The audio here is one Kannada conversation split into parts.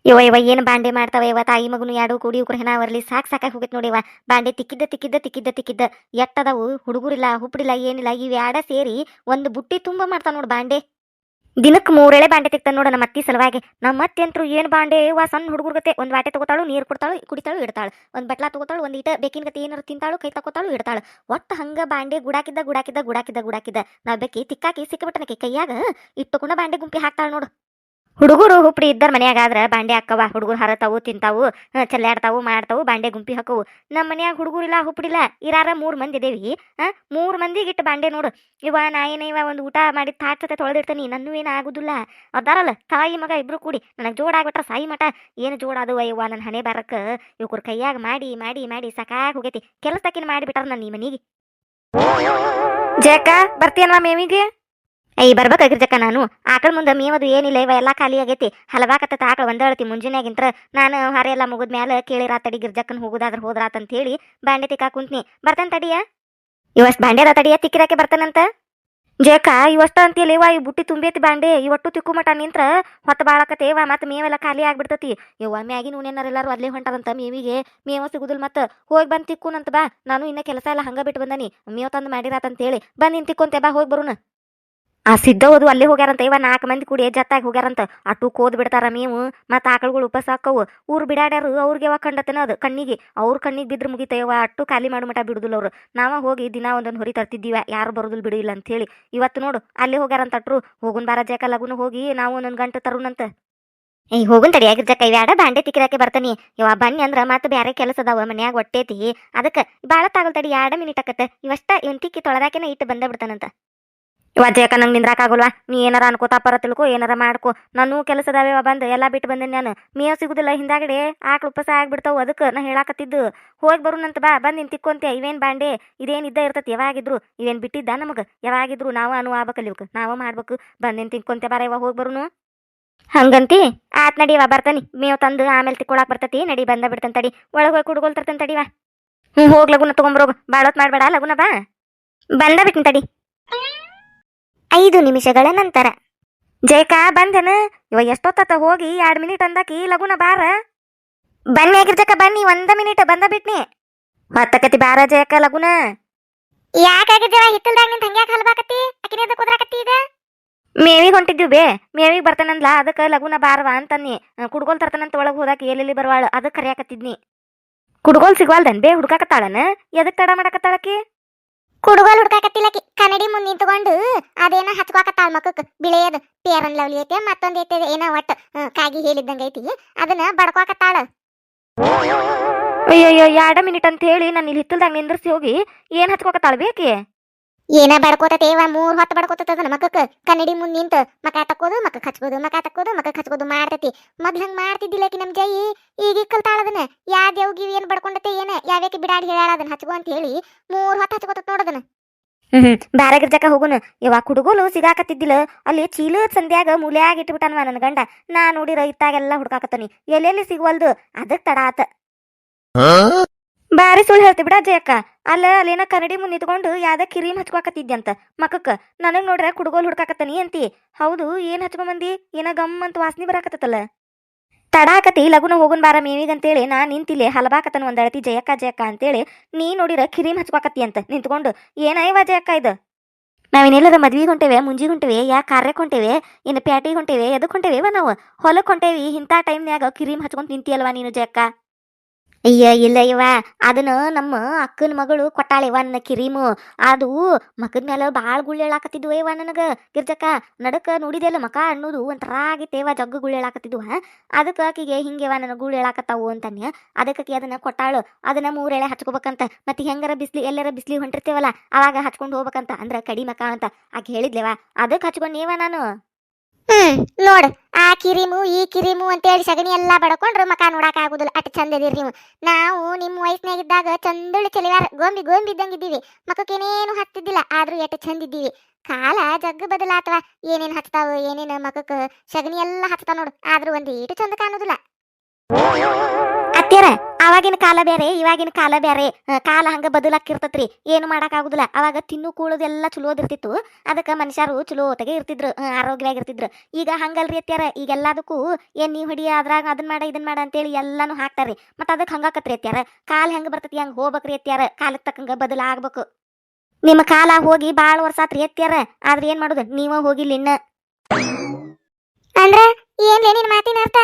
ಇವ ಏನು ಬಾಂಡೆ ಮಾಡ್ತಾವ ಇವ ತಾಯಿ ಮಗನು ಎರಡು ಕೂಡಿ ಉಕ್ರ ಹೆಣ ಅವರ್ಲಿ ಸಾಕಾಗಿ ಹೋಗೈತ್ ನೋಡಿ ಇವ ಬಾಂಡೆ ತಿಕ್ಕಿದ್ದ ಎಟ್ಟದವು ಹುಡುಗರಿಲ್ಲ ಹುಪ್ಪಡಿಲ್ಲ ಏನಿಲ್ಲ ಇವ್ ಯಾಡ ಸೇರಿ ಒಂದು ಬುಟ್ಟಿ ತುಂಬ ಮಾಡ್ತಾವ ನೋಡು ಬಾಂಡೆ. ದಿನಕ್ಕೆ ಮೂರೆಳೆ ಬಾಂಡೆ ತಿಕ್ತಾನ ನೋಡ ನಮ್ಮ ಅತ್ತಿ ಸಲುವಾಗಿ. ನಮ್ಮ ಅತ್ತಿ ಅಂತೂ ಏನು ಬಾಂಡೆ ಸಣ್ಣ ಹುಡುಗರ್ಗತೆ ಒಂದು ವಾಟೆ ತಗೋತಾಳು, ನೀರು ಕೊಡ್ತಾಳು, ಕುಡಿತಾಳು, ಇಡ್ತಾಳು. ಒಂದು ಬಟ್ಲಾ ತಗೋತಾಳು, ಒಂದು ಇಟ ಬೇಕಿನ ಗತಿ ಏನಾರು ತಿಂತಾಳು, ಕೈ ತಗೋತಾಳು, ಇಡ್ತಾಳು. ಒಟ್ಟು ಹಂಗ ಬಾಂಡೆ ಗುಡಾಕಿದ್ದ ನಾವು ಬೇಕಿ ತಿಕ್ಕಾಕಿ ಸಿಕ್ಕಬಿಟ್ಟನಕ್ಕೆ ಕೈಯಾಗ ಇಟ್ಟುಕೊಂಡ ಬಾಂಡೆ ಗುಂಪಿ ಹಾಕ್ತಾಳು ನೋಡು. ಹುಡುಗರು ಹುಪ್ಪಡಿ ಇದ್ದಾರ ಮನ್ಯಾಗ ಆದ್ರ ಬಾಂಡೆ ಹಾಕವ. ಹುಡುಗರು ಹರತಾವು, ತಿಂತಾವು, ಚೆಲ್ಲಾಡ್ತಾವು, ಮಾಡ್ತಾವು, ಬಾಂಡೆ ಗುಂಪಿ ಹಾಕವು. ನಮ್ಮ ಮನ್ಯಾಗ ಹುಡುಗರಿಲ್ಲ ಹುಪ್ಪಡಿಲ್ಲ, ಇರಾರ 3 ಮಂದಿ ಇದೇವಿ. 3 ಮಂದಿಗೆ ಇಟ್ಟು ಬಾಂಡೆ ನೋಡು. ನಾ ಇವ ಒಂದು ಊಟ ಮಾಡಿ ತಾಟ್ಸತೆ ತೊಳೆದಿಡ್ತಾನಿ, ನನ್ನೂ ಏನು ಆಗುದಿಲ್ಲ. ಅದಾರಲ್ಲ ತಾಯಿ ಮಗ ಇಬ್ರು ಕೂಡಿ ನನಗೆ ಜೋಡ ಆಗ್ಬಿಟ್ರ ಸಾಯಿ ಮಠ. ಏನು ಜೋಡ ಅದು ಅಯ್ಯವ್ವ ನನ್ನ ಹಣೆ ಬಾರಕ್ಕ. ಇವ್ರ ಕೈಯಾಗ ಮಾಡಿ ಮಾಡಿ ಮಾಡಿ ಸಾಕಾಗಿ ಹೋಗೈತಿ. ಕೆಲಸದಾಕಿನ ಮಾಡಿಬಿಟ್ಟಾರ ನನ್ನ ಈ ಮನಿಗೆ. ಜಯಕ್ಕ ಬರ್ತೀಯನ್ವಾ ಮೇವಿಗೆ? ಬರ್ಬೇಕಾಗಿರ್ಜಕ್ಕ ನಾನು ಆಕಳ ಮುಂದೆ ಮೇವದು ಏನಿಲ್ಲ ಇವ ಎಲ್ಲ ಖಾಲಿ ಆಗೈತಿ. ಹಲವಾಕತ್ತ ಆಕಳ ಒಂದಳತಿ ಮುಂಜಾನೆಗಿಂತ್ರ ನಾನು ಹಾರೆ ಎಲ್ಲ ಮುಗಿದ ಮ್ಯಾಲ ಕೇಳಿರಾ ತಡಿ ಗಿರ್ಜಕ್ಕನ್ ಹೋಗುದಾದ್ರ ಹೋದ್ರಾತ ಅಂತ ಹೇಳಿ ಬಾಂಡೆ ತಿಕ್ಕಾ ಕುಂತ್ನಿ. ಬರ್ತಾನೆ ತಡಿಯ ಇವಷ್ಟು ಬಾಂಡೆ ಅದ ತಡಿಯ ತಿಕ್ಕಿರಾಕೆ ಬರ್ತಾನಂತ. ಜೇಕ ಇವಷ್ಟ ಅಂತೀಯಲ್ಲ ಇವ ಈ ಬುಟ್ಟಿ ತುಂಬೈತಿ ಬಾಂಡೆ ಇವಟ್ಟು ತಿಕ್ಕು ಮಟ ನಿಂತ್ರ ಹೊತ್ತ ಬಾಳಕತ್ತೇವ ಮತ್ತೆ ಮೇವೆಲ್ಲ ಖಾಲಿ ಆಗ್ಬಿಡ್ತತಿ. ಇವ ಮ್ಯಾಗಿ ಎಲ್ಲಾರು ಅಲ್ಲೇ ಹೊಂಟಾರಂತ ಮೇವಿಗೆ. ಮೇವ ಸಿಗುದಿಲ್ಲ ಮತ್ತೆ ಹೋಗಿ ಬಂದು ತಿಕ್ಕುನಂತ ಬಾ. ನಾನು ಇನ್ನ ಕೆಲಸ ಎಲ್ಲ ಹಂಗ ಬಿಟ್ಟು ಬಂದನಿ. ಮೇವ್ ತಂದು ಮಾಡಿರಾತಂತ ಹೇಳಿ ಬಂದು ನಿನ್ ತಿಕ್ಕೊಂತೆ ಬಾ, ಹೋಗಿ ಬರುನ. ಆ ಸಿದ್ಧವದು ಅಲ್ಲೇ ಹೋಗ್ಯಾರಂತ ಇವ 4 ಮಂದಿ ಕೂಡಿ ಜತ್ತಾಗಿ ಹೋಗ್ಯಾರಂತ. ಅಟ್ಟು ಕೋದ್ ಬಿಡ್ತಾರ ಮೇವು ಮತ್ತು ಆಕಳುಗಳು ಉಪವಾಸ ಹಾಕವು. ಊರು ಬಿಡಾಡ್ಯಾರು ಅವ್ರಿಗೆ ಯಾವಾಗ ಕಂಡತನ ಅದು ಕಣ್ಣಿಗೆ ಅವ್ರ ಕಣ್ಣಿಗೆ ಬಿದ್ರೆ ಮುಗಿತೇವ. ಅಟ್ಟು ಖಾಲಿ ಮಾಡೋ ಮಟ ಬಿಡುದಿಲ್ಲ ಅವ್ರು. ನಾವ ಹೋಗಿ ದಿನ ಒಂದೊಂದು ಹೊರಿ ತರ್ತಿದ್ದೀವ, ಯಾರು ಬರೋದಿಲ್ಲ ಬಿಡಿಲ್ಲ ಅಂತ ಹೇಳಿ. ಇವತ್ತು ನೋಡು ಅಲ್ಲೇ ಹೋಗ್ಯಾರಂತ ಅಟ್ರು. ಹೋಗುನ್ ಬಾರ ಜಕ ಲಗುನ ಹೋಗಿ ನಾವು ಒಂದೊಂದು ಗಂಟೆ ತರುನಂತ. ಹೋಗುನ್ ತಡಿ ಆಗಿರ್ಜಕ್ಕ ಇವ್ಯಾಡ ಬಾಂಡೆ ತಿಕ್ಕಿರಾಕೆ ಬರ್ತಾನಿ. ಇವ ಬನ್ನಿ ಅಂದ್ರ ಮತ್ತೆ ಬ್ಯಾರೆ ಕೆಲಸ ಅದಾವ ಮನ್ಯಾಗ ಹೊಟ್ಟೇತಿ. ಅದಕ್ಕೆ ಬಾಳ ತಾಗಲ್ ತಡಿ 2 ಮಿನಿಟ್ ಆಕತ್ತೆ. ಇವಷ್ಟ ಇವನ್ ತಿಕ್ಕಿ ತೊಳೆದಾಕೆನ ಇಟ್ಟು ಬಂದ ಬಿಡ್ತಾನಂತ. ಇವತ್ತೇಕ ನಂಗೆ ನಿಂದ್ರಾಕಾಗಲ್ವಾ? ನೀ ಏನಾರ ಅನ್ಕೋತಾಪರ ತಿಳ್ಕೊ, ಏನಾರ ಮಾಡ್ಕೊ. ನಾನು ಕೆಲಸದಾವೇವ ಬಂದು ಎಲ್ಲ ಬಿಟ್ಟು ಬಂದೆ ನಾನು. ಮೇವ್ ಸಿಗುದಿಲ್ಲ ಹಿಂದಾಗಡೆ ಆಕಳು ಉಪವಾಸ ಆಗ್ಬಿಡ್ತಾವು. ಅದಕ್ಕೆ ನಾ ಹೇಳಾಕತ್ತಿದ್ದು ಹೋಗಿ ಬರುನಂತ ಬಾ. ಬಂದು ನಿನ್ ತಿಕ್ಕೊಂತೆ. ಇವೇನು ಬಾಂಡೆ ಇದೇನು ಇದ್ದ ಇರ್ತತಿ ಯಾವಾಗಿದ್ರು. ಇವೇನು ಬಿಟ್ಟಿದ್ದ ನಮಗೆ ಯಾವಾಗಿದ್ರು ನಾವು ಆಗ್ಬೇಕಲ್ಲ ಇವಕ್ಕೆ ನಾವು ಮಾಡ್ಬೇಕು. ಬಂದು ನಿನ್ ತಿಕ್ಕೊಂತೆ ಬಾರ ಇವ ಹೋಗಿ ಬರುನು. ಹಂಗಂತಿ ಆತ್ ನಡಿವ ಬರ್ತಾನಿ. ಮೇವ್ ತಂದು ಆಮೇಲೆ ತಿಕ್ಕೊಳಕ್ ಬರ್ತತಿ. ನಡಿ ಬಂದ ಬಿಡ್ತಾನೆ ತಡಿ. ಒಳಗೆ ಹೋಗಿ ಕುಡ್ಗೋಲ್ ತರ್ತಾನೆ ತಡಿವ. ಹೋಗ್ ಲಗುನ ತಗೊಂಬರೋಗ. ಬಾಳೋತ್ ಮಾಡ್ಬೇಡ ಲಗುನ ಬಾ. ಬಂದ ಬಿಟ್ಟಿನ ತಡಿ. 5 ನಿಮಿಷಗಳ ನಂತರ ಜಯಕ ಬಂದನ. ಇವ ಎಷ್ಟೊತ್ತ ಹೋಗಿ 2 ಮಿನಿಟ್ ಅಂದಾಕಿ ಲಗುನ ಬಾರ. ಬನ್ನಿ ಆಗಿರ್ಜಕ್ಕ ಬನ್ನಿ 1 ಮಿನಿಟ್ ಬಂದ ಬಿಟ್ನಿ. ಮತ್ತಕತಿ ಬಾರ ಜಯಕ ಲಗುನ. ಯಾಕಾಗಿದ್ದೀವ ಹಿತ್ತಲ್ದಾಗ ನಿಂತ ಹಂಗ್ಯಾಕ ಹಲ್ಬಾಕತಿ? ಅಕಿನೇದ ಕುದ್ರಾಕತ್ತಿ ಈಗ? ಮೇವಿಗೆ ಹೊಂಟಿದ್ವಿ ಬೇ. ಮೇವಿಗೆ ಬರ್ತಾನಂದ್ಲ ಅದಕ್ಕೆ ಲಗುನ ಬಾರವಾ ಅಂತನ್ನಿ. ಕುಡ್ಗೋಲ್ ತರ್ತಾನಂತ ಒಳಗೆ ಹೋದಾಕಿ ಎಲ್ಲೆಲ್ಲಿ ಬರವಾಳ ಅದಕ್ಕೆ ಕರಿಯಾಕತ್ತಿದ್ನಿ. ಕುಡ್ಗೋಲ್ ಸಿಗ್ವಾಲ್ದನ್ ಬೇ ಹುಡ್ಕಾಕತ್ತಾಳನ? ಎದಕ್ ತಡ ಮಾಡಕತ್ತಾಳಕಿ? ಕುಡುಗೋಲ್ ಹುಡ್ಕಾಕತ್ತಿಲ್ಲಕಿ ಕನ್ನಡಿ ಮುಂದೆ ನಿಂತ್ಕೊಂಡು ಅದೇನ ಹಚ್ಕೋಕತ್ತಾಳ ಮಕ್ಕಕ್ ಬಿಳೆಯದು ಪೇರನ್ ಲವ್ಲಿ ಐತೆ ಮತ್ತೊಂದ್ ಐತೆ ಏನೋ ಒಟ್ಟು ಕಾಗಿ ಹೇಳಿದ್ದಂಗ ಐತಿ ಅದನ್ನ ಬಡ್ಕೋಕತ್ತಾಳ. ಅಯ್ಯಯ್ಯೋ 2 ಮಿನಿಟ್ ಅಂತ ಹೇಳಿ ನಾನು ಇಲ್ಲಿ ಹಿತ್ತಲ್ದಾಗ ನಿಂದ್ರಿಸಿ ಹೋಗಿ ಏನ್ ಹಚ್ಕೋಕತ್ತಾಳ ಬೇಕಿ? ಏನ ಬಡ್ಕೋತತೆ 3 ಹೊತ್ತು ಬಡ್ಕೋತದ ಮಕ್ಕಕ್ ಕನ್ನಡಿ ಮುಂದೆ ನಿಂತ ಮಕ ತಕ್ಕೋದು ಮಕ್ಕ ಹಚ್ಕೋದು ಮಾಡ್ತತಿ. ಮೊದ್ಲು ಹಂಗ ಮಾಡ್ತಿದ್ದಿಲ್ಲಕಿ ನಮ್ ಜೈ. ಈಗ ಕಲ್ತಾಳದನ್ನ ಯಾ ದೇವ್ಗಿವ್ ಏನ್ ಬಡ್ಕೊಂಡತೆ ಏನ ಯಾವ್ಯಾಕೆ ಬಿಡಾಡಿ ಹೇಳ ಅದನ್ನ ಹಚ್ಕೋ ಅಂತ ಹೇಳಿ 3 ಹೊತ್ತು ಹಚ್ಕೋತ ನೋಡದನ್ನ. ಬ್ಯಾರಗಿರ್ಜಕ ಹೋಗುನು. ಇವಾಗ ಹುಡುಗೋಲು ಸಿಗಾಕತ್ತಿದ್ದಿಲ್ಲ ಅಲ್ಲಿ ಚೀಲದ ಸಂಧ್ಯಾಗ ಮೂಲ್ಯಾಗ ಇಟ್ಬಿಟ್ಟನ್ವ ನನ್ನ ಗಂಡ. ನಾ ನೋಡಿ ರೈತಾಗೆಲ್ಲ ಹುಡ್ಕಾಕತ್ತನಿ ಎಲ್ಲೆಲ್ಲಿ ಸಿಗುವಲ್ದು ಅದಕ್ಕೆ ತಡ ಆತ. ಬಾರಿ ಸುಳ್ಳು ಹೇಳ್ತಿ ಬಿಡ ಜಯಕ್ಕ. ಅಲ್ಲೇನ ಕನ್ನಡಿ ಮುಂದೆ ನಿಂತ್ಕೊಂಡು ಯಾವ್ದ ಕ್ರೀಮ್ ಹಚ್ಕೋಕತ್ತಿದ್ಯಂತ ಮಕ್ಕಕ್ಕ. ನನಗ್ ನೋಡ್ರೆ ಕುಡುಗೋಲ್ ಹುಡ್ಕಾಕತ್ತನಿ ಅಂತಿ. ಹೌದು ಏನ್ ಹಚ್ಕೊಂಬಂದಿ? ಏನ ಗಮ್ ಅಂತ ವಾಸನಿ ಬರಾಕತ್ತಲ್ಲ. ತಡ ಆಕತಿ ಲಗುನ ಹೋಗುನ್ ಬಾರ ಮೇವಿಗಂತೇಳಿ ನಾ ನಿಂತಿಲೆ ಹಲಬಾಕತ್ತನ ಒಂದಳತಿ ಜಯಕ್ಕ ಅಂತೇಳಿ. ನೀ ನೋಡಿರ ಕ್ರೀಮ್ ಹಚ್ಕೋಕತ್ತಿ ಅಂತ ನಿಂತ್ಕೊಂಡು. ಏನಯ್ಯವ ಜಯಕ್ಕ ಇದು? ನಾವೇನೆಲ್ಲರ ಮದ್ವಿಗೆ ಹೊಂಟೇವೆ, ಮುಂಜಿಗೆ ಹೊಂಟೇವೆ, ಯಾ ಕಾರ್ಯಕ್ಕೆ ಹೊಂಟೇವೆ, ಇನ್ನು ಪ್ಯಾಟಿಗೆ ಹೊಂಟೇವೆ, ಎದಕ್ಕೆ ಹೊಂಟೇವೆ ನಾವು? ಹೊಲಕ್ಕೆ ಹೊಂಟೇವಿ. ಇಂಥ ಟೈಮ್ನ್ಯಾಗ ಕ್ರೀಮ್ ಹಚ್ಕೊಂತ ನಿಂತಿಯಲ್ವಾ ನೀನು ಜಯಕ್ಕ? ಅಯ್ಯ ಇಲ್ಲ ಇವ ಅದನ್ನ ನಮ್ಮ ಅಕ್ಕನ ಮಗಳು ಕೊಟ್ಟಾಳಿವ ನನ್ನ ಕಿರೀಮು. ಅದು ಮಕದ ಮೇಲೆ ಭಾಳ ಗುಳ್ಳೆಳಾಕತ್ತಿದ್ವು ಇವ ನನಗ ಗಿರ್ಜಕ್ಕ. ನಡಕ ನೋಡಿದೆಲ್ಲ ಮಕ ಅನ್ನೋದು ಒಂಥರ ಆಗಿತ್ತೇವ ಜಗ್ಗು ಗುಳ್ಳೆಳಾಕತ್ತಿದ್ವು. ಅದಕ್ಕೆ ಆಕಿಗೆ ಹಿಂಗೆವ ನನಗೆ ಗುಳ್ಳೆಳಾಕತ್ತಾವು ಅಂತನ್ಯ. ಅದಕ್ಕೆ ಅದನ್ನ ಕೊಟ್ಟಾಳು. ಅದನ್ನ 3 ಎಳೆ ಹಚ್ಕೋಬೇಕಂತ. ಮತ್ತೆ ಹೆಂಗಾರ ಎಲ್ಲಾರ ಬಿಸ್ಲಿ ಹೊಂಟಿರ್ತೇವಲ್ಲ ಅವಾಗ ಹಚ್ಕೊಂಡು ಹೋಗ್ಬೇಕಂತ ಅಂದ್ರೆ ಕಡಿ ಮಕ ಅಂತ ಆಕೆ ಹೇಳಿದ್ಲೇವ. ಅದಕ್ಕೆ ಹಚ್ಕೊಂಡೇವ ನಾನು. ನೋಡ್ ಆ ಕಿರಿಮು ಈ ಕಿರಿಮು ಅಂತೇಳಿ ಸಗಣಿ ಎಲ್ಲಾ ಬಡ್ಕೊಂಡ್ರು ಮಕ ನೋಡಾಕ ಆಗುದಿಲ್ಲ. ಅಟ್ ಚಂದ ಇದೀರಿ ನೀವು. ನಾವು ನಿಮ್ಮ ವಯಸ್ಸಿನಾಗಿದ್ದಾಗ ಚಂದಳಿ ಚಲಿವಾರ ಗೋಂಬಿ ಇದ್ದಂಗಿದ್ದೀವಿ. ಮಕಕ್ಕೇನೇನು ಹತ್ತಿದ್ದಿಲ್ಲ ಆದ್ರೂ ಎಟ್ ಚಂದ ಇದ್ದೀವಿ. ಕಾಲ ಜಗ್ಗ ಬದಲಾತವ. ಏನೇನ್ ಹಚ್ತಾವ ಏನೇನು ಮಕಕ್ಕ ಸಗಣಿ ಎಲ್ಲಾ ಹಚ್ತಾವ ನೋಡು ಆದ್ರೂ ಒಂದೀಟು ಚಂದ ಕಾಣುದಿಲ್ಲ. ಅತ್ಯಾರ ಅವಾಗಿನ ಕಾಲ ಬೇರೆ ಇವಾಗಿನ ಕಾಲ ಬೇರೆ. ಕಾಲ ಹಂಗ ಬದಲಾಕಿರ್ತತ್ರಿ, ಏನು ಮಾಡಕ್ಕಾಗುದಿಲ್ಲ. ಅವಾಗ ತಿನ್ನು ಕೂಳೋದೆಲ್ಲ ಚಲೋದಿರ್ತಿತ್ತು. ಅದಕ್ಕೆ ಮನುಷ್ಯರು ಚಲೋತೆಗೆ ಇರ್ತಿದ್ರು, ಆರೋಗ್ಯವಾಗಿರ್ತಿದ್ರು. ಈಗ ಹಂಗಲ್ರಿ ಅತ್ಯಾರ, ಈಗೆಲ್ಲದಕ್ಕೂ ಏನ್ ನೀವ್ ಹೊಡಿ ಅದ್ರಾಗ ಅದನ್ ಮಾಡ ಇದನ್ ಮಾಡ ಅಂತೇಳಿ ಎಲ್ಲಾನು ಹಾಕ್ತಾರ್ರಿ. ಮತ್ತ ಅದಕ್ಕೆ ಹಂಗಾಕತ್ರಿ ಅತ್ಯಾರ. ಕಾಲ ಹೆಂಗ ಬರ್ತತಿ ಹಂಗ ಹೋಗ್ಬೇಕ್ರಿ ಅತ್ಯಾರ, ಕಾಲಕ್ಕೆ ತಕ್ಕಂಗ ಬದಲಾಗ್ಬೇಕು. ನಿಮ್ಮ ಕಾಲ ಹೋಗಿ ಬಾಳ ವರ್ಷ ಆತ್ರಿ ಅತ್ಯಾರ, ಆದ್ರೆ ಏನ್ ಮಾಡುದು, ನೀವ ಹೋಗಿಲ್ಲ ಇನ್ನ. ಅಂದ್ರ ಏನ್ಲೇ ನಿನ್ ಮಾತಿನ ಅರ್ಥ?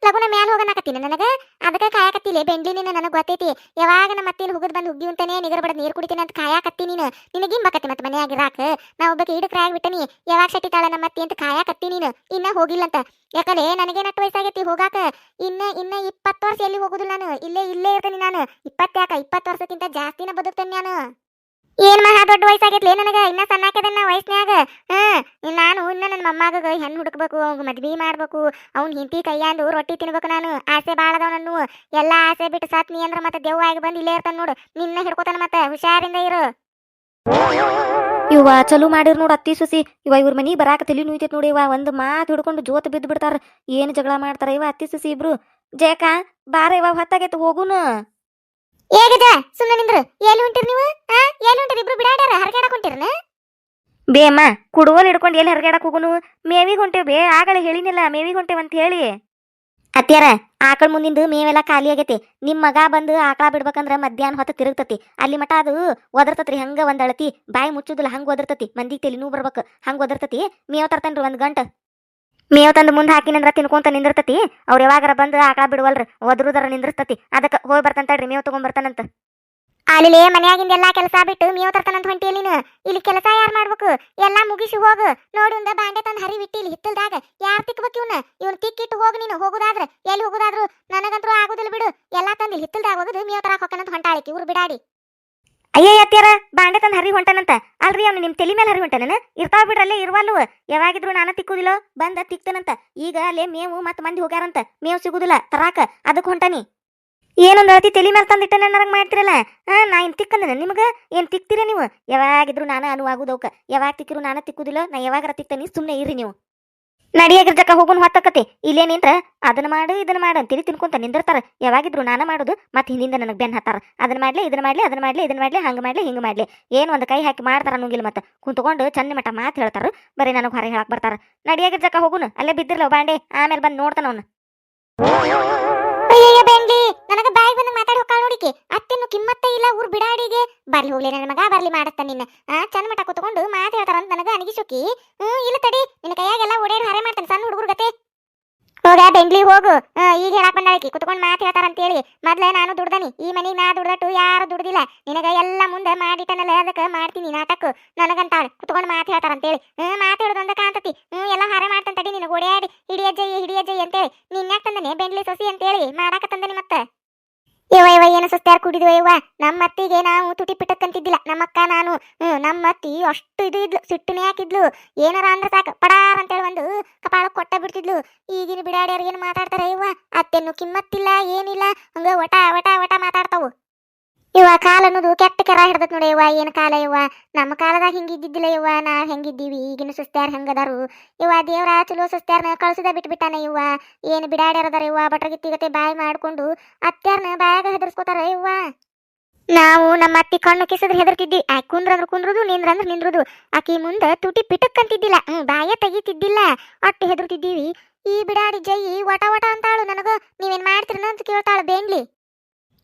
ಲಗುನ ಮ್ಯಾಲ ಹೋಗನಾಕತ್ತೀನಿ ನನಗ, ಅದಕ್ಕ ಕಾಯಕತ್ತಿಲೆ ಬೆಂಡ್ಲಿ ನೀನು. ನನಗ್ ಗೊತ್ತೈತಿ ಯಾವಾಗ ನಮ್ಮ ಅತ್ತಿನ ಹುಗದ್ ಬಂದು ಹುಗ್ಗಿ ಅಂತಾನೆ ನಿಗರ್ ಬಡದ್ ನೀರ್ ಕುಡಿತೀನಿ ಅಂತ ಕಾಯಕತ್ತಿ ನೀನು. ನಿನಗಿಂಬಕತ್ತಿ ಮತ್ತೆ ಮನೆಯಾಗಿರಾಕ. ನಾ ಒಬ್ಬಕ್ಕೆ ಇಡಕ್ರಾಗಿ ಬಿಟ್ಟನಿ, ಯಾವಾಗ ಸಟಿತಾಳ ನಮ್ಮ ಅತ್ತಿ ಅಂತ ಕಾಯಕತ್ತಿ ನೀನು. ಇನ್ನ ಹೋಗಿಲ್ಲಂತ. ಯಾಕಲೆ ನನಗೆ ನಟ್ಟು ವಯಸ್ಸಾಗೈತಿ ಹೋಗಾಕ. ಇನ್ನ 20 ವರ್ಷ ಎಲ್ಲಿ ಹೋಗುದಿಲ್ಲ ನಾನು, ಇಲ್ಲೇ ಇರ್ತೀನಿ ನಾನು. 20 ವರ್ಷಕ್ಕಿಂತ ಜಾಸ್ತಿನ ಬದುಕ್ತೇನೆ ನಾನು. ಏನ್ ಮಹಾ ದೊಡ್ಡ ವಯಸ್ಸಾಗೈತ್ಲೆ ನನಗ, ಇನ್ನ ಸಣ್ಣಾಕದನ್ನ ವಯಸ್ನ್ಯಾಗ. ನಾನು ಇನ್ನ ನನ್ನ ಮೊಮ್ಮಗ ಹೆಣ್ಣು ಹುಡುಕ್ಬೇಕು, ಮದ್ವಿ ಮಾಡ್ಬೇಕು, ಅವ್ನ ಹಿಂತಿ ಕೈಯಾಂದು ರೊಟ್ಟಿ ತಿನ್ಬೇಕು. ನಾನು ಆಸೆ ಬಾಳ ಅದಾವ ನನ್ನು. ಎಲ್ಲಾ ಆಸೆ ಬಿಟ್ಟು ಸಾತ್ನಿ ಅಂದ್ರ ಮತ್ತೆ ದೆವ್ವ ಆಗಿ ಬಂದು ಇಲ್ಲೇ ಇರ್ತಾನ ನೋಡು, ನಿನ್ನ ಹಿಡ್ಕೋತಾನ. ಮತ್ತೆ ಹುಷಾರಿಂದ ಇರು. ಇವ ಚಲೋ ಮಾಡಿರ್ ನೋಡು ಅತ್ತಿ ಸುಸಿ. ಇವ್ರ ಮನಿ ಬರಾಕ ತಲಿ ನುಯ್ತೈತಿ ನೋಡಿ. ಒಂದ್ ಮಾತು ಹಿಡ್ಕೊಂಡು ಜೋತ್ ಬಿದ್ದು ಬಿಡ್ತಾರ. ಏನ್ ಜಗಳ ಮಾಡ್ತಾರ ಅತ್ತಿ ಸುಸಿ ಇಬ್ರು. ಜಯಕ ಬಾರ, ಹೊತ್ತಾಗೈತೆ ಹೋಗುನು. ಏಗದ ಸುಮ್ಮನೆ ನಿಂದ್ರು. ಎಲ್ಲಿ ಹೊಂಟಿರ್ ನೀವು? ಎಲ್ಲಿ ಹೊಂಟಿರ್ ಇಬ್ರು? ಬಿಡಾಡ್ಯಾರ ಹರಗಾಡಕ್ ಹೊಂಟಿರ್ನ? ಬೇಮ್ಮ ಕುಡುವಲ್ ಹಿಡ್ಕೊಂಡು ಎಲ್ಲಿ ಹರಗಾಡಕ್ ಹೋಗುನು? ಮೇವಿಗೆ ಹೊಂಟೇವ್ ಬೇ, ಆಗಲೇ ಹೇಳಿನಿಲ್ಲ ಮೇವಿಗೆ ಹೊಂಟೇವ್ ಅಂತ ಹೇಳಿ. ಅತ್ಯಾರ ಆಕಳ ಮುಂದಿಂದು ಮೇವೆಲ್ಲ ಖಾಲಿ ಆಗೈತಿ. ನಿಮ್ ಮಗ ಬಂದು ಆಕಳ ಬಿಡ್ಬೇಕಂದ್ರ ಮಧ್ಯಾಹ್ನ ಹೊತ್ತು ತಿರುಗ್ತತಿ. ಅಲ್ಲಿ ಮಟ ಅದು ಒದರ್ತತ್ರಿ. ಹಂಗ ಒಂದ್ ಅಳತಿ ಬಾಯಿ ಮುಚ್ಚುದಿಲ್ಲ, ಹಂಗ ಒದರ್ತತಿ. ಮಂದಿಗೆ ತಲೆನೂ ಬರ್ಬೇಕು, ಹಂಗ ಒದರ್ತತಿ. ಮೇವ್ ತರ್ತನ್ರಿ 1 ಗಂಟೆ. ಮೇವ್ ತಂದು ಮುಂದೆ ಹಾಕಿನಂದ್ರ ತಿನ್ಕೊಂತ ನಿಂದಿರ್ತತಿ. ಅವ್ರ ಯಾವಾಗಾರ ಬಂದು ಆಕಳ ಬಿಡುವಲ್ರಿ, ಒದ್ರುದರ ನಿಂದಿರ್ತತಿ. ಅದಕ್ಕೆ ಹೋಗಿ ಬರ್ತಂತಳ್ರಿ, ಮೇವ್ ತಗೊಂಡ್ಬರ್ತಾನಂತ. ಅಲ್ಲಿಲೇ ಮನ್ಯಾಗಿಂದ ಎಲ್ಲಾ ಕೆಲಸ ಬಿಟ್ಟು ಮೇವ್ ತರ್ತಾನಂತ ಹೊಂಟಿಯ ನೀನು. ಇಲ್ಲಿ ಕೆಲಸ ಯಾರು ಮಾಡ್ಬೇಕು? ಎಲ್ಲಾ ಮುಗಿಸಿ ಹೋಗು. ನೋಡಿ ಒಂದ ಬಾಂಡೆ ತಂದು ಹರಿವಿಟ್ಟಿ ಇಲ್ಲಿ ಹಿತ್ತಲ್ದಾಗ. ಯಾರು ತಿಕ್ಬೇಕು ಇವ್ನ ತಿಕ್ಕಿಟ್ಟು ಹೋಗು ನೀನು. ಹೋಗುದಾದ್ರೆ ಎಲ್ಲಿ ಹೋಗುದಾದ್ರು ನನಗಂತೂ ಆಗುದಿಲ್ಲ ಬಿಡು. ಎಲ್ಲಾ ತಂದು ಹಿತ್ತಲ್ದಾಗ ಹೋಗುದು ಮೇವ್ ತರಾಕ್ ಹೊಕ್ಕನಂತ ಹೊಂಟಾಳಿಕಿ ಊರು ಬಿಡಾಡಿ. ಅಯ್ಯ ಅತ್ಯಾರ ಬಾಂಡೆ ತಂದು ಹರಿ ಹೊಂಟಾನಂತ ಅಲ್ರಿ. ಅವ್ನು ನಿಮ್ ತಲೆ ಮೇಲೆ ಹರಿ ಹೊಂಟಾನ. ಇರ್ತಾವ ಬಿಡ್ರಲ್ಲೇ ಇರುವಲ್ವ. ಯಾವಾಗಿದ್ರು ನಾನು ತಿಕ್ಕುದಿಲ್ಲೋ, ಬಂದ ತಿಕ್ತಾನಂತ. ಈಗ ಅಲ್ಲೇ ಮೇವು ಮತ್ ಮಂದಿ ಹೋಗ್ಯಾರಂತ, ಮೇವ್ ಸಿಗುದಿಲ್ಲ ತರಾಕ, ಅದಕ್ಕೆ ಹೊಂಟಾನಿ. ಏನೊಂದು ಅತಿ ತಲೆ ಮೇಲೆ ತಂದಿಟ್ಟನ ನನಗೆ ಮಾಡ್ತಿರಲ್ಲ. ನಾ ಏನ್ ತಿಕ್ಕಂದ ನಿಮ್ಗ? ಏನ್ ತಿಕ್ತೀರ ನೀವು? ಯಾವಾಗಿದ್ರು ನಾನು ಅನುವಾಗುದವ್ಕ. ಯಾವಾಗ ತಿಕ್ಕಿರು ನಾನು ತಿಕ್ಕುದಿಲ್ಲ. ನಾ ಯಾವಾಗಾರ ತಿಕ್ತಾನಿ, ಸುಮ್ನೆ ಇರ್ರಿ ನೀವು. ನಡಿಯಾಗಿರ್ಜಕ್ಕ ಹೋಗುನ್ ಹೊತ್ತಕತಿ. ಇಲ್ಲೇ ನಿಂತ್ರ ಅದನ್ನ ಮಾಡು ಇದನ್ನ ಮಾಡು ಅಂತೇಳಿ ತಿನ್ಕೊಂತ ನಿಂದಿರ್ತಾರ. ಯಾವಾಗಿದ್ರು ನಾನ ಮಾಡುದು, ಮತ್ತೆ ಹಿಂದಿಂದ ನನಗೆ ಬೆನ್ ಹತ್ತಾರ. ಅದನ್ನ ಮಾಡ್ಲಿ ಇದನ್ನ ಮಾಡ್ಲಿ, ಅದನ್ನ ಮಾಡ್ಲಿ ಇದನ್ನ ಮಾಡ್ಲಿ, ಹಂಗ ಮಾಡ್ಲಿ ಹಿಂಗ ಮಾಡ್ಲಿ. ಏನ್ ಒಂದು ಕೈ ಹಾಕಿ ಮಾಡ್ತಾರ ಅನ್ನೋಂಗಿಲ್ಲ. ಮತ್ತೆ ಕುಂತ್ಕೊಂಡು ಚಂದ ಮಟ್ಟ ಮಾತು ಹೇಳ್ತಾರ. ಬರೀ ನನಗೆ ಹೊರ ಹೇಳಕ್ ಬರ್ತಾರ. ನಡಿಯಾಗಿರ್ಜಕ್ಕ ಹೋಗುನು. ಅಲ್ಲೇ ಬಿದ್ದಿರ್ಲವ ಬಾಂಡೆ, ಆಮೇಲೆ ಬಂದು ನೋಡ್ತಾನ ಅವ್ನು. ಅಯ್ಯಯ್ಯ ಬೆಂಡ್ಲಿ, ನನಗ ಬಾಯಿ ಬಂದಂಗ ಮಾತಾಡಿ ಹೋಗ್ತಾಳ ನೋಡಿಕೆ. ಅತ್ತಿನ್ನು ಕಿಮ್ಮತ್ತ ಇಲ್ಲ ಊರ್ ಬಿಡಾಡಿಗೆ. ಬರ್ಲಿ ಹೋಗ್ಲಿ ನನ್ನ ಮಗ, ಬರ್ಲಿ ಮಾಡತ್ತ ನಿನ್ನ. ಚಂದ ಮಟ್ಟ ಕೂತ್ಕೊಂಡು ಮಾತು ಹೇಳ್ತಾರಂತ ನನಗ ಅನಿಗಿಸುಕಿ. ಇಲ್ಲ ತಡಿ, ನಿನ್ನ ಕೈಯಾಗೆಲ್ಲ ಓಡಾಡಿ ಹರೆ ಮಾಡ್ತಾನೆ ಸಣ್ಣ ಹುಡುಗರ ಗತೆ. ಹೋಗ ಬೆಂಡ್ಲಿ ಹೋಗು. ಈಗ ಹೇಳಕ್ ಬಂದಾಳಕಿ ಕುತ್ಕೊಂಡು ಮಾತು ಹೇಳ್ತಾರಂತೇಳಿ. ಮೊದ್ಲೇ ನಾನು ದುಡ್ದನಿ, ಈ ಮನೆಗೆ ನಾ ದುಡ್ದಟ್ಟು ಯಾರು ದುಡ್ದಿಲ್ಲ. ನಿನಗ ಎಲ್ಲ ಮುಂದೆ ಮಾಡಿಟ್ಟನಲ್ಲ, ಅದಕ್ಕೆ ಮಾಡ್ತೀನಿ ನಾಟಕ ನನಗಂತಾಳೆ. ಕುತ್ಕೊಂಡು ಮಾತು ಹೇಳ್ತಾರಂತೇಳಿ. ಮಾತು ಹೇಳೋದೊಂದ ಕಾಂತತಿ. ಎಲ್ಲ ಹರೆ ಮಾಡ್ತಾನೆ ತಡಿ. ನಿನಗೆ ಓಡಾಡಿ ಹಿಡಿಯಜ್ಜಯ್ಯ ಅಂತೇಳಿ ನಿನ್ಯಾಕ ತಂದನೆ ಬೆಂಡ್ಲಿ ಸೊಸಿ ಅಂತೇಳಿ ಮಾಡಾಕ ತಂದನಿ. ಮತ್ತೆ ಇವ ಏನು ಸುಸ್ತಾರ ಕುಡಿದ್ವ ಇವ. ನಮ್ಮ ಅತ್ತಿಗೆ ನಾವು ತುಟಿ ಪಿಟ್ಟಕ್ಕಂತಿದ್ದಿಲ್ಲ. ನಮ್ಮಕ್ಕ ನಾನು. ನಮ್ಮ ಅತ್ತಿ ಅಷ್ಟು ಇದು ಇದ್ಲು, ಸಿಟ್ಟಿನೇ ಹಾಕಿದ್ಲು. ಏನಾರ ಅಂದ್ರೆ ಸಾಕು ಪಡಾರ್ ಅಂತೇಳಿ ಒಂದು ಕಪಾಳ ಕೊಟ್ಟ ಬಿಡ್ತಿದ್ಲು. ಈಗಿನ ಬಿಡಾಡ್ಯಾರ ಏನು ಮಾತಾಡ್ತಾರ ಇವ? ಅತ್ತೆನ್ನು ಕಿಮ್ಮತ್ತಿಲ್ಲ ಏನಿಲ್ಲ, ಹಂಗ ವಟ ವಟ ವಟ ಮಾತಾಡ್ತಾವು. ಇವ ಕಾಲ ಅನ್ನೋದು ಕೆಟ್ಟ ಕೆರ ಹಿಡ್ದತ್ ನೋಡಿ ಇವ. ಏನ್ ಕಾಲ ಇವ? ನಮ್ಮ ಕಾಲದಾಗ ಹಿಂಗಿದ್ದಿದ್ದಿಲ್ಲ ಇವ. ನಾವ್ ಹೆಂಗಿದ್ದೀವಿ, ಈಗಿನ ಸುಸ್ತ್ಯಾರ ಹೆಂಗದಾರು ಇವ. ದೇವ್ರ ಚಲೋ ಸುಸ್ತ್ಯಾರನ ಕಳ್ಸದ ಬಿಟ್ಬಿಟ್ಟಾನ ಇವ. ಏನ್ ಬಿಡಾಡ್ಯಾರದಾರ ಇವ. ಬಟ್ರಗಿತ್ತಿಗತೆ ಬಾಯಿ ಮಾಡ್ಕೊಂಡು ಅತ್ಯಾರನ ಬಾಯಾಗ ಹೆದರ್ಸ್ಕೋತಾರ ಇವ. ನಾವು ನಮ್ಮ ಅತ್ತಿ ಕಣ್ಣು ಕಿಸದ್ರೆ ಹೆದರ್ತಿದ್ದಿ. ಕುಂದ್ರಂದ್ರ ಕುಂದ್ರುದು, ನಿಂದ್ರಂದ್ರ ನಿಂದ್ರುದು. ಆಕಿ ಮುಂದೆ ತುಟಿ ಪಿಟಕ್ಕಂತಿದ್ದಿಲ್ಲ, ಬಾಯ ತೆಗಿತಿದ್ದಿಲ್ಲ. ಅಟ್ಟು ಹೆದರ್ತಿದ್ದೀವಿ. ಈ ಬಿಡಾಡಿ ಜೈ ವಟ ವಟ ಅಂತಾಳು. ನನಗ ನೀವೇನ್ ಮಾಡ್ತೀರನ ಅಂತ ಕೇಳ್ತಾಳು ಬೇಂಗ್ಲಿ.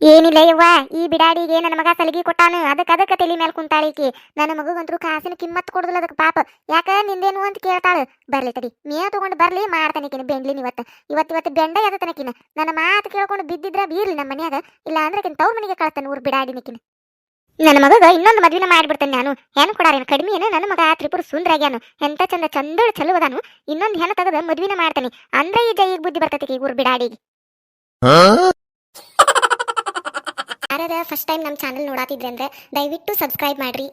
ಏನಿಲ್ಲ ಯವ್ವ, ಈ ಬಿಡಾಡಿಗೆ ನನ್ನ ಮಗ ಸಲಿಗೆ ಕೊಟ್ಟಾನು. ಅದಕ್ಕೆ ತಲೆ ಮೇಲೆ ಕುಂತಾಳಿಕಿ. ನನ್ನ ಮಗಂತರೂ ಕಾಸಿನ ಕಿಮ್ಮತ್ ಕೊಡುದಿಲ್ಲ ಅದಕ್ಕೆ ಪಾಪ. ಯಾಕ ನಿಂದೇನು ಅಂತ ಕೇಳ್ತಾಳು. ಬರ್ಲಿ ತಡಿ, ಮೇವ್ ತಗೊಂಡು ಬರ್ಲಿ ಮಾಡ್ತಾನಿಕಿನ ಬೆಂಡ್ಲಿನ ಇವತ್ತು ಬೆಂಡ ಎದತನಕಿನ. ನನ್ನ ಮಾತು ಕೇಳ್ಕೊಂಡು ಬಿದ್ದಿದ್ರ ಬೀರ್ಲಿ ನಮ್ಮ ಮನ್ಯಾಗ. ಇಲ್ಲ ಅಂದ್ರೆ ತವ್ರ ಮನೆಗೆ ಕಳ್ತಾನೆ ಊರ್ ಬಿಡಾಡಿನಿಕಿನ. ನನ್ನ ಮಗಗ ಇನ್ನೊಂದು ಮದ್ವಿನ ಮಾಡಿಬಿಡ್ತೇನೆ ನಾನು. ಹೆಣ್ಣು ಕೊಡಾರೇನು ಕಡಿಮೆ ಏನು? ನನ್ನ ಮಗ ತ್ರಿಪುರ ಸುಂದ್ರಾಗ್ಯಾನು, ಎಂತ ಚಂದಳು ಚಲೋ ಅದಾನು. ಇನ್ನೊಂದು ಹೆಣ್ಣು ತೆಗೆದು ಮದ್ವಿನ ಮಾಡ್ತಾನೆ ಅಂದ್ರೆ ಈ ಜೈಗೆ ಬುದ್ಧಿ ಬರ್ತೈತಿ ಊರ್ ಬಿಡಾಡಿಗೆ. ಯಾರಾದ ಫಸ್ಟ್ ಟೈಮ್ ನಮ್ಮ ಚಾನಲ್ ನೋಡಾತಿದ್ರೆ ಅಂದ್ರೆ ದಯವಿಟ್ಟು ಸಬ್ಸ್ಕ್ರೈಬ್ ಮಾಡ್ರಿ.